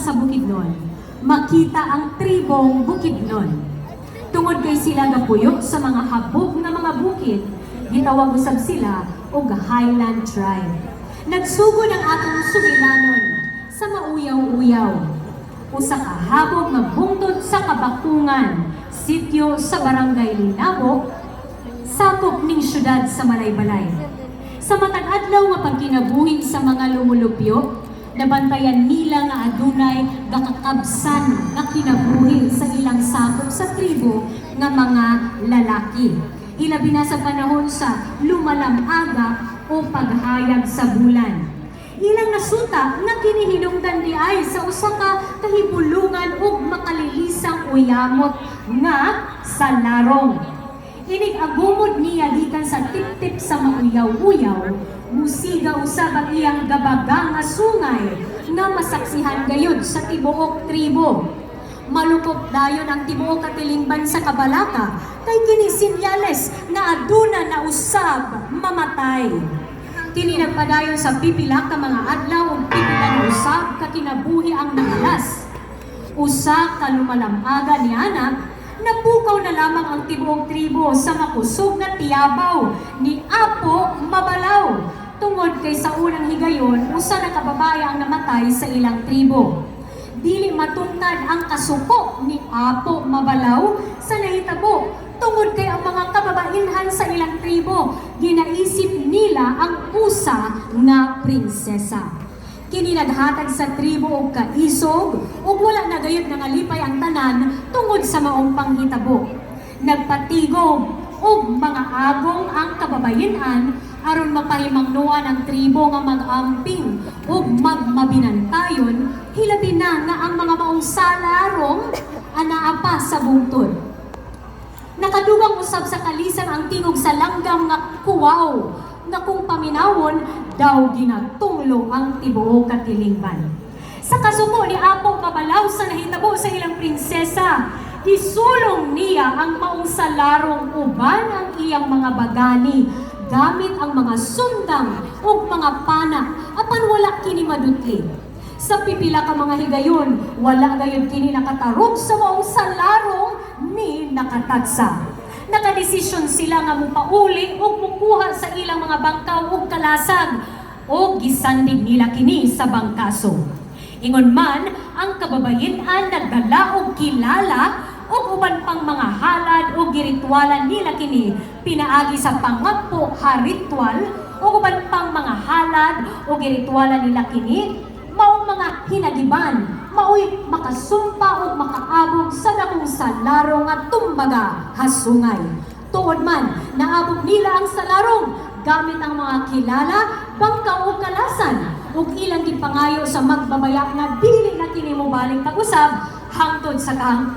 sa Bukidnon, makita ang tribong Bukidnon. Tungod kay sila gapuyok sa mga habog nga mga bukid, gitawag usab sila og Highland Tribe. Nagsugod ang atong sugilanon sa mauyaw-uyaw. Usa ka habog nga bungtod sa Kabakungan, sityo sa Barangay Linabo, sakop ning syudad sa Malaybalay. Sa matag adlaw nga pagkinabuhi sa mga lumulupyo, nabantayan nila nga adunay gakakabsan nga kinabuhi sa ilang sakop sa tribo nga mga lalaki. Ilabi na sa panahon sa lumalamaga o paghayag sa bulan. Ilang nasuta nga kinihinungdan di ay sa usa ka kahibulungan ug makalilisang uyamot nga sa larong. Inig agumod niya gikan sa tip-tip sa mauyaw-uyaw, musiga usab ang iyang gabaga nga sungay nga masaksihan gayud sa tibuok tribo. Malukop dayon ang tibuok katilingban sa Kabalaka kay kini sinyales na aduna na usab mamatay. Kini nagpadayon sa pipila ka mga adlaw ug pipila na usab ka kinabuhi ang nakalas. Usa ka lumalamaga ni anak, napukaw na lamang ang tibuok tribo sa makusog na tiyabaw ni Apo Mabalaw. Tungod kay sa unang higayon, usa na kababae ang namatay sa ilang tribo. Dili matungkad ang kasuko ni Apo Mabalaw sa nahitabo. Tungod kay ang mga kababainhan sa ilang tribo, ginaisip nila ang usa nga prinsesa. Kini naghatag sa tribo og kaisog ug wala na gayud nangalipay ang tanan tungod sa maong panghitabo. Nagpatigom og mga agong ang kababayen-an aron mapahimangnuan ang tribo nga mag-amping ug magmabinantayon, hilabi na nga ang mga maong salarong anaa pa sa bungtod. Nakadugang usab sa kalisan ang tingog sa langgam nga kuwaw na kung paminawon daw ginatunglo ang tibuok katilingban. Sa kasuko ni Apo Mabalaw sa nahitabo sa ilang prinsesa, isulong niya ang maong salarong uban ang iyang mga bagani gamit ang mga sundang ug mga pana apan wala kini madutli. Sa pipila ka mga higayon, wala gayud kini nakatarog sa maong salarong ni nakatagsa. Nakadesisyon sila nga mupauli ug mukuha sa ilang mga bangkaw ug kalasag o gisandig nila kini sa bangkaso. Ingon man, ang kababayen-an nagdala og kilala ug uban pang mga halad o giritwalan nila kini pinaagi sa pangapo ha ritual ug uban pang mga halad o giritwalan nila kini maong mga hinagiban maoy makasumpa ug makaabog sa dakong salarong nga tumbaga hasungay. Tuod man naabog nila ang salarong gamit ang mga kilala, bangka ug kalasan ug ilang gipangayo sa magbabayak nga dili na kini mobalik pag-usab hangtod sa kahangtod.